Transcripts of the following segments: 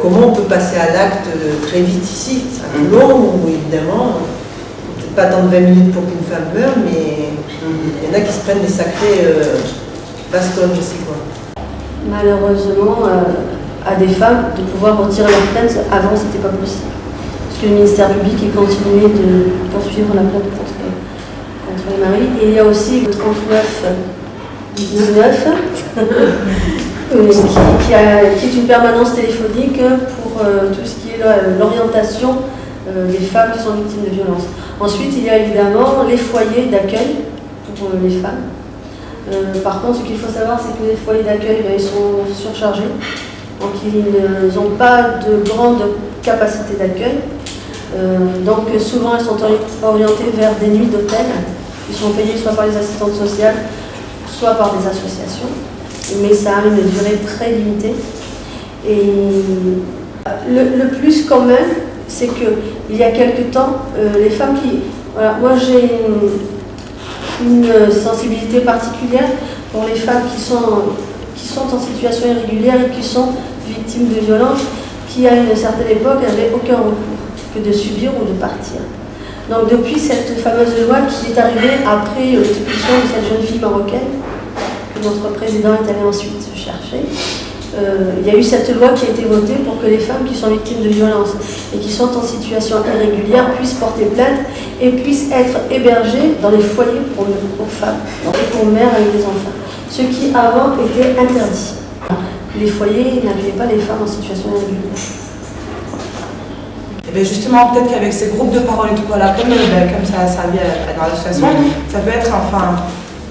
comment on peut passer à l'acte très vite ici, à Toulon, où évidemment, peut-être pas attendre 20 minutes pour qu'une femme meure, mais il y en a qui se prennent des sacrés bastons aussi, quoi. Malheureusement, à des femmes de pouvoir retirer leur plainte, avant c'était pas possible. Parce que le ministère public est continué de poursuivre la plainte contre les maris. Et il y a aussi le 39-19 qui est une permanence téléphonique pour tout ce qui est l'orientation des femmes qui sont victimes de violences. Ensuite, il y a évidemment les foyers d'accueil pour les femmes. Par contre, ce qu'il faut savoir, c'est que les foyers d'accueil, ils sont surchargés. Donc, ils n'ont pas de grande capacité d'accueil. Donc, souvent, elles sont orientées vers des nuits d'hôtel qui sont payées soit par les assistantes sociales, soit par des associations. Mais ça a une durée très limitée. Et le plus quand même, c'est qu'il y a quelque temps, les femmes qui... Voilà, moi, j'ai une sensibilité particulière pour les femmes qui sont en situation irrégulière et qui sont victimes de violences, qui à une certaine époque n'avaient aucun recours que de subir ou de partir. Donc depuis cette fameuse loi qui est arrivée après l'expulsion de cette jeune fille marocaine, que notre président est allé ensuite chercher, il y a eu cette loi qui a été votée pour que les femmes qui sont victimes de violences et qui sont en situation irrégulière puissent porter plainte et puissent être hébergées dans les foyers pour femmes et pour mères avec des enfants. Ce qui avant était interdit. Les foyers n'accueillaient pas les femmes en situation irrégulière. Et bien justement, peut-être qu'avec ces groupes de parole et tout, voilà, comme ça a servi dans l'association, ça peut être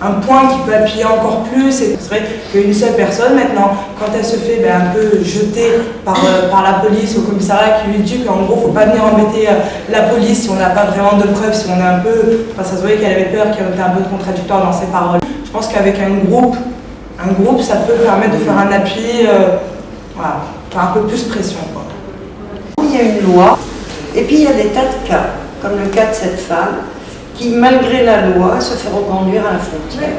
un point qui peut appuyer encore plus. Et c'est vrai qu'une seule personne maintenant, quand elle se fait un peu jeter par la police au commissariat qui lui dit qu'en gros il ne faut pas venir embêter la police si on n'a pas vraiment de preuves, si on est un peu... Enfin, ça se voyait qu'elle avait peur, qu'elle était un peu contradictoire dans ses paroles. Je pense qu'avec un groupe, ça peut permettre de faire un appui, voilà, faire un peu plus pression, quoi. Il y a une loi, et puis il y a des tas de cas, comme le cas de cette femme, qui, malgré la loi, se fait reconduire à la frontière.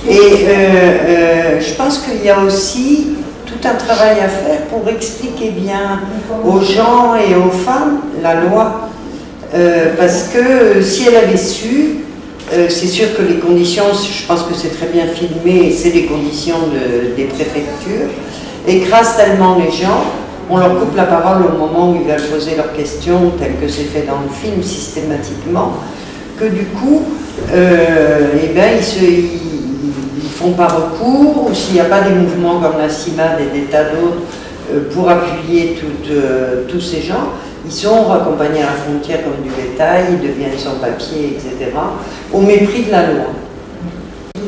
Et je pense qu'il y a aussi tout un travail à faire pour expliquer bien aux gens et aux femmes la loi. Parce que si elle avait su, c'est sûr que les conditions, je pense que c'est très bien filmé, c'est les conditions des préfectures, écrasent tellement les gens. On leur coupe la parole au moment où ils veulent poser leurs questions, tel que c'est fait dans le film systématiquement, que du coup, ils font pas recours, ou s'il n'y a pas des mouvements comme la CIMAD et des tas d'autres pour appuyer tous ces gens, ils sont raccompagnés à la frontière comme du bétail, ils deviennent sans papier, etc., au mépris de la loi.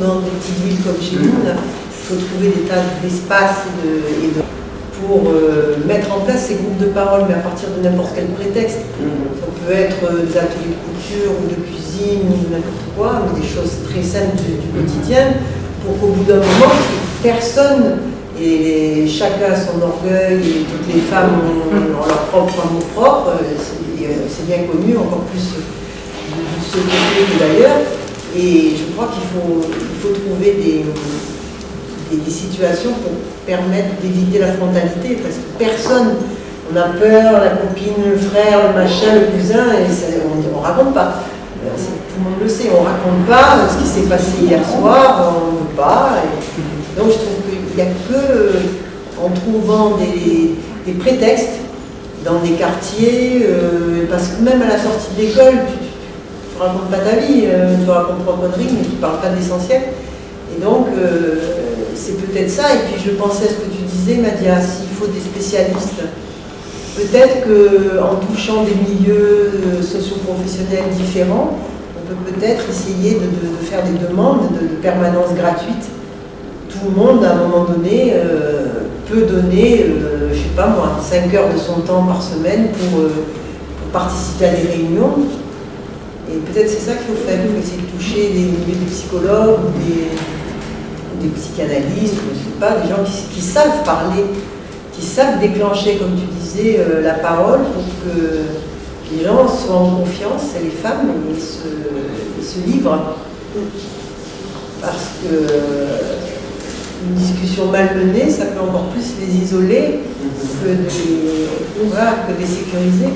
Dans des petites villes comme chez nous, il faut trouver des tas d'espaces pour mettre en place ces groupes de parole, mais à partir de n'importe quel prétexte. Ça peut être des ateliers de couture ou de cuisine ou n'importe quoi, mais des choses très simples du quotidien, pour qu'au bout d'un moment, personne, et chacun a son orgueil, et toutes les femmes ont leur propre amour propre, c'est bien connu, encore plus de ce côté que d'ailleurs, et je crois qu'il faut trouver des situations pour permettre d'éviter la frontalité, parce que personne, on a peur, la copine, le frère, le machin, le cousin, et on ne raconte pas. Tout le monde le sait, on ne raconte pas ce qui s'est passé hier soir, on ne veut pas. Donc je trouve qu'il n'y a que en trouvant des prétextes dans des quartiers, parce que même à la sortie de l'école, tu ne racontes pas ta vie, tu racontes trois conneries, mais tu ne parles pas de l'essentiel. Et donc, c'est peut-être ça. Et puis, je pensais à ce que tu disais, Madia, s'il faut des spécialistes. Peut-être qu'en touchant des milieux socio-professionnels différents, on peut peut-être essayer de faire des demandes de permanence gratuite. Tout le monde, à un moment donné, peut donner, je ne sais pas moi, 5 heures de son temps par semaine pour participer à des réunions. Et peut-être c'est ça qu'il faut faire. Il faut essayer de toucher des psychologues ou des psychanalystes, je ne sais pas, des gens qui savent parler, qui savent déclencher, comme tu disais, la parole pour que les gens soient en confiance, et les femmes, et se livrent. Parce que une discussion mal menée, ça peut encore plus les isoler que de les sécuriser.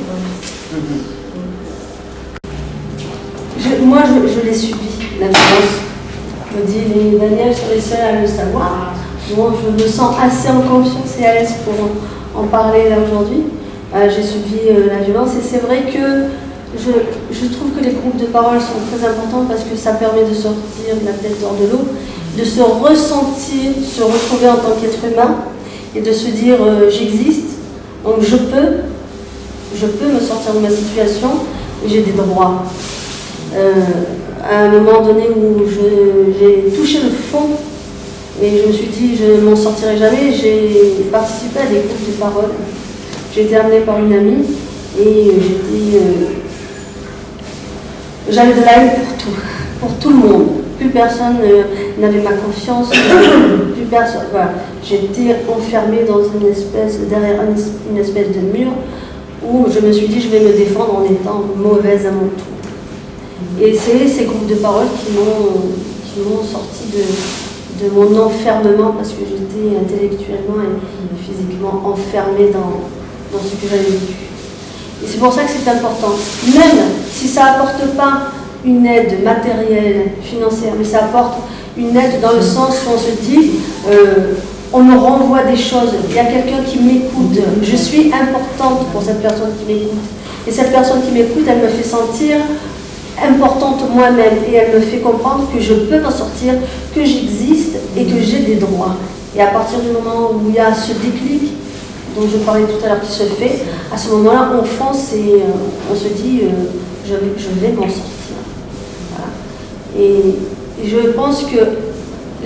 Moi, je l'ai subi, la violence. Je me dis, Daniel, sur les seuls à le savoir. Moi, je me sens assez en confiance et à l'aise pour en parler là aujourd'hui. J'ai subi la violence et c'est vrai que je trouve que les groupes de parole sont très importants parce que ça permet de sortir de la tête hors de l'eau, de se ressentir, se retrouver en tant qu'être humain et de se dire j'existe, donc je peux me sortir de ma situation, j'ai des droits. À un moment donné où j'ai touché le fond et je me suis dit je ne m'en sortirai jamais, j'ai participé à des groupes de parole. J'ai été amenée par une amie et j'avais de la haine pour tout le monde. Plus personne n'avait ma confiance, plus personne. Voilà. J'étais enfermée dans derrière une espèce de mur où je me suis dit je vais me défendre en étant mauvaise à mon tour. Et c'est ces groupes de parole qui m'ont sorti de mon enfermement parce que j'étais intellectuellement et physiquement enfermée dans ce que j'avais vécu. Et c'est pour ça que c'est important. Même si ça n'apporte pas une aide matérielle, financière, mais ça apporte une aide dans le sens où on se dit on me renvoie des choses, il y a quelqu'un qui m'écoute, je suis importante pour cette personne qui m'écoute. Et cette personne qui m'écoute, elle me fait sentir importante moi-même et elle me fait comprendre que je peux m'en sortir, que j'existe et que j'ai des droits. Et à partir du moment où il y a ce déclic dont je parlais tout à l'heure qui se fait, à ce moment-là on fonce et on se dit je vais m'en sortir. Voilà. Et je pense que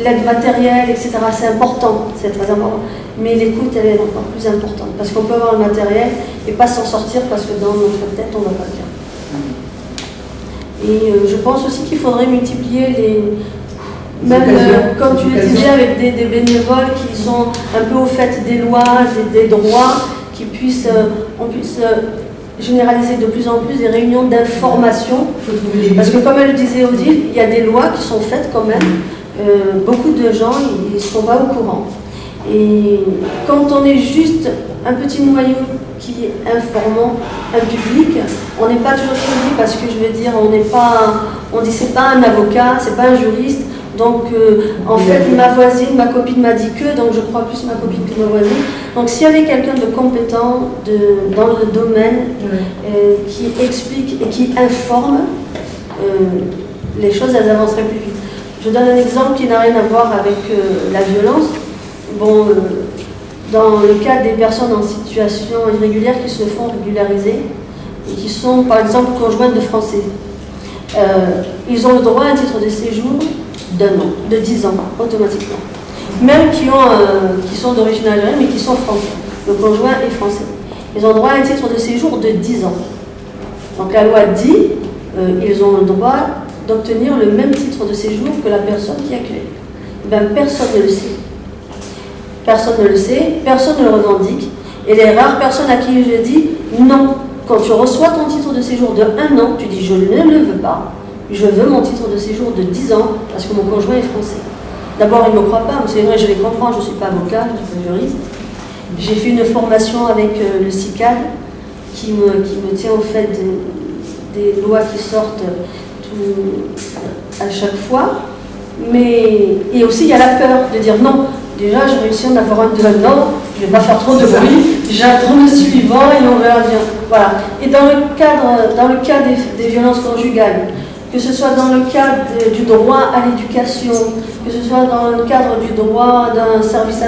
l'aide matérielle, etc., c'est important, c'est très important, mais l'écoute elle est encore plus importante parce qu'on peut avoir le matériel et pas s'en sortir parce que dans notre tête on ne va pas bien. Et je pense aussi qu'il faudrait multiplier comme tu le disais, avec des bénévoles qui sont un peu au fait des lois, des droits, on puisse généraliser de plus en plus des réunions d'information. Parce que comme elle le disait Odile, il y a des lois qui sont faites quand même. Beaucoup de gens, ils ne sont pas au courant. Et quand on est juste un petit noyau qui est informant un public, on n'est pas toujours suivi parce que je veux dire, on dit c'est pas un avocat, c'est pas un juriste, donc en fait ma voisine, ma copine m'a dit que, donc je crois plus ma copine que ma voisine. Donc s'il y avait quelqu'un de compétent dans le domaine qui explique et qui informe, les choses elles avanceraient plus vite. Je donne un exemple qui n'a rien à voir avec la violence. Bon, dans le cas des personnes en situation irrégulière qui se font régulariser et qui sont par exemple conjointes de Français, ils ont le droit à un titre de séjour d'1 an, de 10 ans, automatiquement. Même qui sont d'origine algérienne mais qui sont français. Le conjoint est français. Ils ont le droit à un titre de séjour de 10 ans. Donc la loi dit ils ont le droit d'obtenir le même titre de séjour que la personne qui accueille. Ben, personne ne le sait. Personne ne le sait, personne ne le revendique. Et les rares personnes à qui je dis non, quand tu reçois ton titre de séjour de 1 an, tu dis je ne le veux pas, je veux mon titre de séjour de 10 ans parce que mon conjoint est français. D'abord, ils ne me croient pas, mais c'est vrai, je les comprends, je ne suis pas avocat, je ne suis pas juriste. J'ai fait une formation avec le CICAD qui me tient au fait des lois qui sortent à chaque fois. Et aussi, il y a la peur de dire non. Déjà, j'ai réussi à en avoir un de non, je ne vais pas faire trop de bruit, j'attends le suivant et on verra bien. Voilà. Et dans le cas des violences conjugales, que ce soit dans le cadre du droit à l'éducation, que ce soit dans le cadre du droit d'un service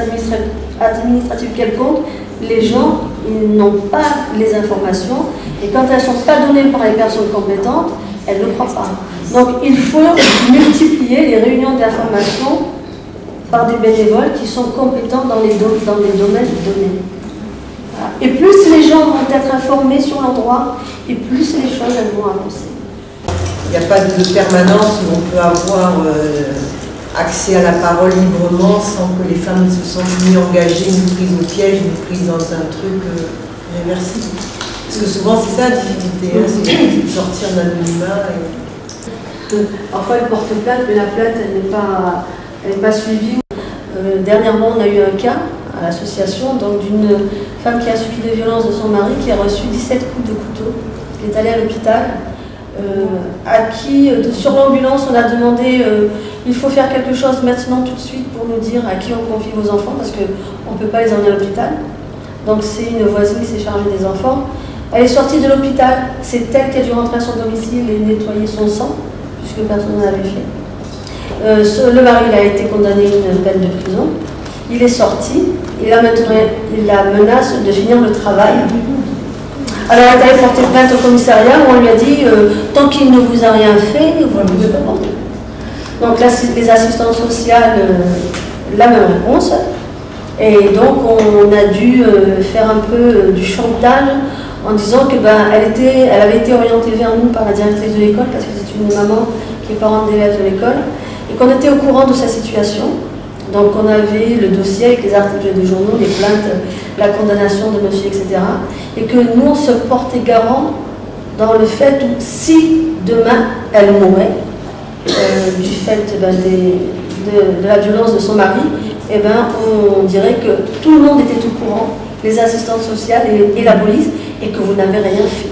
administratif quelconque, les gens n'ont pas les informations et quand elles ne sont pas données par les personnes compétentes, elles ne croient pas. Donc il faut multiplier les réunions d'information par des bénévoles qui sont compétents dans les domaines donnés. Voilà. Et plus les gens vont être informés sur leurs droits, et plus les choses elles vont avancer. Il n'y a pas de permanence où on peut avoir accès à la parole librement sans que les femmes se sentent ni engagées, ni prises au piège, ni prises dans un truc réversible. Parce que souvent c'est ça la difficulté, hein, c'est de sortir de l'anonymat. Parfois elle porte plainte, mais la plainte elle n'est pas suivie. Dernièrement, on a eu un cas à l'association d'une femme qui a subi des violences de son mari, qui a reçu 17 coups de couteau, qui est allée à l'hôpital, à qui, sur l'ambulance, on a demandé il faut faire quelque chose maintenant tout de suite pour nous dire à qui on confie vos enfants, parce qu'on ne peut pas les emmener à l'hôpital. Donc c'est une voisine qui s'est chargée des enfants. Elle est sortie de l'hôpital, c'est elle qui a dû rentrer à son domicile et nettoyer son sang, puisque personne ne l'avait fait. Le mari a été condamné à une peine de prison. Il est sorti, et là maintenant il la menace de finir le travail. Alors elle est allée porter plainte au commissariat où on lui a dit tant qu'il ne vous a rien fait, vous ne pouvez pas porter. Donc là, les assistantes sociales, la même réponse. Et donc on a dû faire un peu du chantage en disant que elle avait été orientée vers nous par la directrice de l'école, parce que c'est une maman qui est parente d'élèves de l'école, et qu'on était au courant de sa situation. Donc on avait le dossier avec les articles de journaux, les plaintes, la condamnation de monsieur, etc. Et que nous, on se portait garant dans le fait où si demain elle mourait, du fait de la violence de son mari, eh ben, on dirait que tout le monde était au courant, les assistantes sociales et la police, et que vous n'avez rien fait.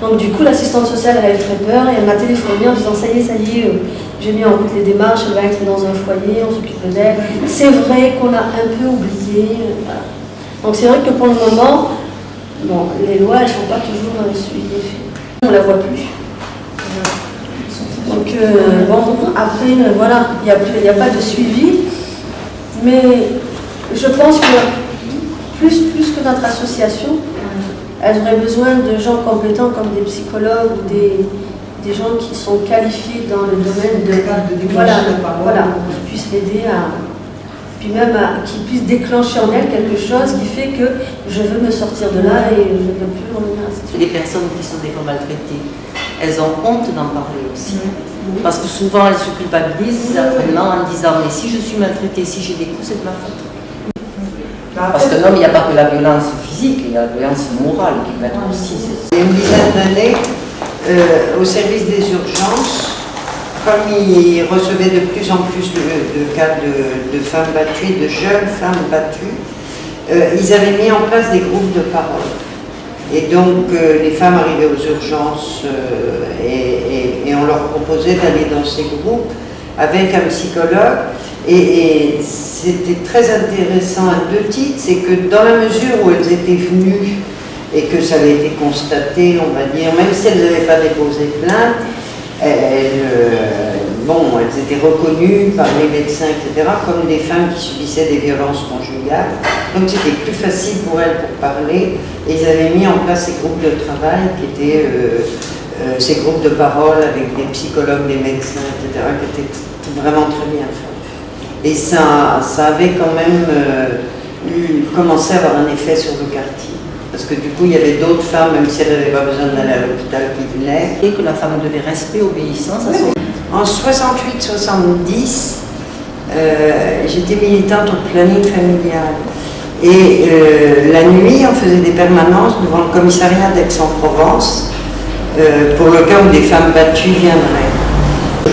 Donc du coup, l'assistante sociale, elle avait très peur et elle m'a téléphoné en disant ça y est, j'ai mis en route les démarches, elle va être dans un foyer, on s'occupe d'elle. C'est vrai qu'on a un peu oublié. Voilà. Donc c'est vrai que pour le moment, bon, les lois, elles ne sont pas toujours suivies. On ne la voit plus. Donc bon, après, voilà, il n'y a pas de suivi. Mais je pense que plus que notre association, elle aurait besoin de gens compétents comme des psychologues ou des gens qui sont qualifiés dans le domaine de voilà, qui puissent l'aider puis même qui puissent déclencher en elle quelque chose qui fait que je veux me sortir de là et je ne veux plus revenir à cette situation. Les personnes qui sont des fois maltraitées, elles ont honte d'en parler aussi. Parce que souvent elles se culpabilisent certainement en disant mais si je suis maltraitée, si j'ai des coups, c'est de ma faute. Parce que non, il n'y a pas que la violence physique, il y a la violence morale qui peut être aussi. Il y a une dizaine d'années, au service des urgences, comme ils recevaient de plus en plus de cas de femmes battues, de jeunes femmes battues, ils avaient mis en place des groupes de parole. Et donc les femmes arrivaient aux urgences et on leur proposait d'aller dans ces groupes avec un psychologue. Et c'était très intéressant à deux titres, c'est que dans la mesure où elles étaient venues et que ça avait été constaté, on va dire, même si elles n'avaient pas déposé plainte, elles étaient reconnues par les médecins, etc., comme des femmes qui subissaient des violences conjugales. Donc c'était plus facile pour elles pour parler. Et ils avaient mis en place ces groupes de travail qui étaient ces groupes de parole avec des psychologues, des médecins, etc., qui étaient vraiment très bien faits. Et ça avait quand même commencé à avoir un effet sur le quartier. Parce que du coup, il y avait d'autres femmes, même si elles n'avaient pas besoin d'aller à l'hôpital, qui venaient. Et que la femme devait respect, obéissance à son... En 68-70, j'étais militante au planning familial. Et la nuit, on faisait des permanences devant le commissariat d'Aix-en-Provence pour le cas où des femmes battues viendraient.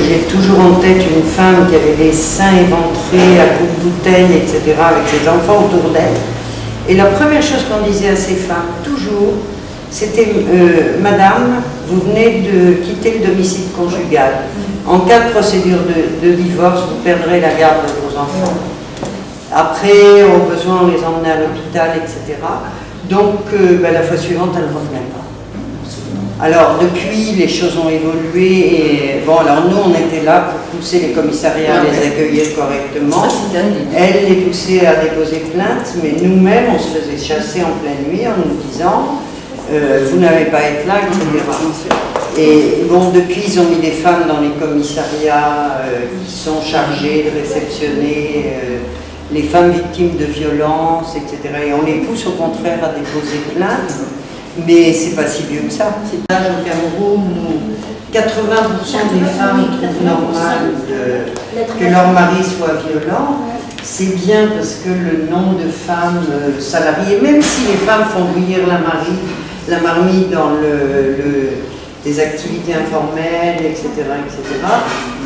J'ai toujours en tête une femme qui avait les seins éventrés à coups de bouteille, etc., avec ses enfants autour d'elle. Et la première chose qu'on disait à ces femmes, toujours, c'était « Madame, vous venez de quitter le domicile conjugal. En cas de procédure de divorce, vous perdrez la garde de vos enfants. Après, au besoin, on les emmenait à l'hôpital, etc. Donc, la fois suivante, elle ne revenait pas. Alors, depuis, les choses ont évolué et bon, alors nous, on était là pour pousser les commissariats à les accueillir correctement. Elle les poussait à déposer plainte, mais nous-mêmes, on se faisait chasser en pleine nuit en nous disant vous n'allez pas être là, etc. Et bon, depuis, ils ont mis des femmes dans les commissariats qui sont chargées de réceptionner les femmes victimes de violences, etc. Et on les pousse au contraire à déposer plainte. Mais c'est pas si vieux que ça. C'est l'âge au Cameroun où 80% des femmes trouvent normal que leur mari soit violent. C'est bien parce que le nombre de femmes salariées, même si les femmes font bouillir la marmite dans des activités informelles, etc.,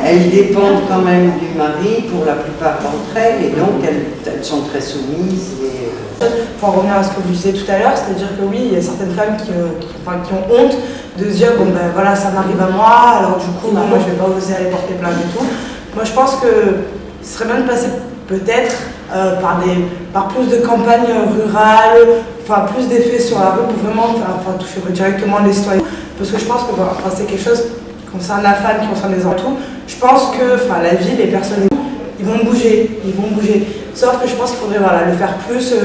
elles dépendent quand même du mari pour la plupart d'entre elles, et donc elles sont très soumises. Pour en revenir à ce que vous disiez tout à l'heure, c'est-à-dire que oui, il y a certaines femmes qui ont honte de se dire, bon ben voilà, ça m'arrive à moi, alors du coup, moi je vais pas oser aller porter plainte et tout. Moi je pense que ce serait bien de passer peut-être par plus de campagnes rurales, enfin plus d'effets sur la rue pour vraiment toucher directement les citoyens. Parce que je pense que c'est quelque chose qui concerne la femme, qui concerne les enfants. Je pense que la ville, les personnes, ils vont bouger. Sauf que je pense qu'il faudrait le faire plus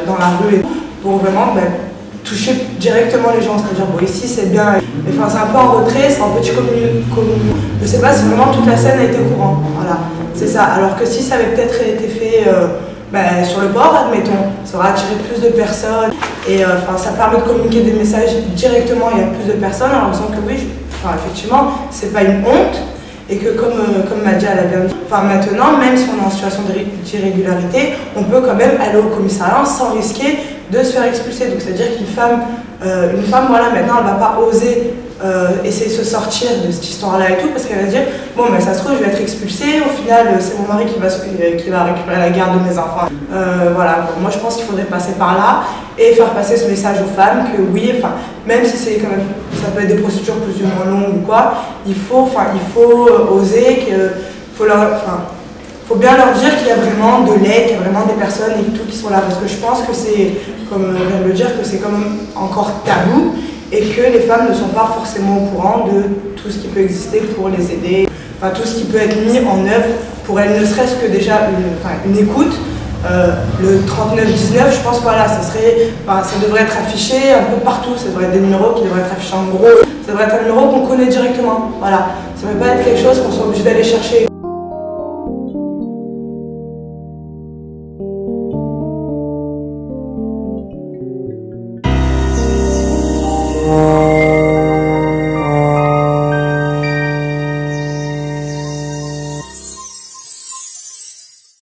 dans la rue pour vraiment toucher directement les gens. C'est-à-dire, bon, ici c'est bien, mais c'est un peu en retrait, c'est un petit commune. Je sais pas si vraiment toute la scène a été au courant. Voilà, c'est ça. Alors que si ça avait peut-être été fait sur le bord, admettons, ça aurait attiré plus de personnes et ça permet de communiquer des messages directement à plus de personnes en disant que oui, effectivement, c'est pas une honte. Et que comme Madja l'a bien dit, maintenant, même si on est en situation d'irrégularité, on peut quand même aller au commissariat sans risquer de se faire expulser. Donc c'est-à-dire qu'une femme, maintenant, elle ne va pas oser essayer de se sortir de cette histoire-là et tout, parce qu'elle va se dire, bon, mais ça se trouve, je vais être expulsée, au final, c'est mon mari qui va récupérer la garde de mes enfants. Moi je pense qu'il faudrait passer par là et faire passer ce message aux femmes que oui, même si c'est quand même, ça peut être des procédures plus ou moins longues ou quoi, il faut oser, faut bien leur dire qu'il y a vraiment de l'aide, qu'il y a vraiment des personnes et tout qui sont là, parce que je pense que c'est, comme on vient de le dire, que c'est quand même encore tabou et que les femmes ne sont pas forcément au courant de tout ce qui peut exister pour les aider, tout ce qui peut être mis en œuvre pour elles, ne serait-ce que déjà une écoute. Le 3919, je pense que ça devrait être affiché un peu partout, ça devrait être des numéros qui devraient être affichés en gros, ça devrait être un numéro qu'on connaît directement, voilà. Ça ne devrait pas être quelque chose qu'on soit obligé d'aller chercher.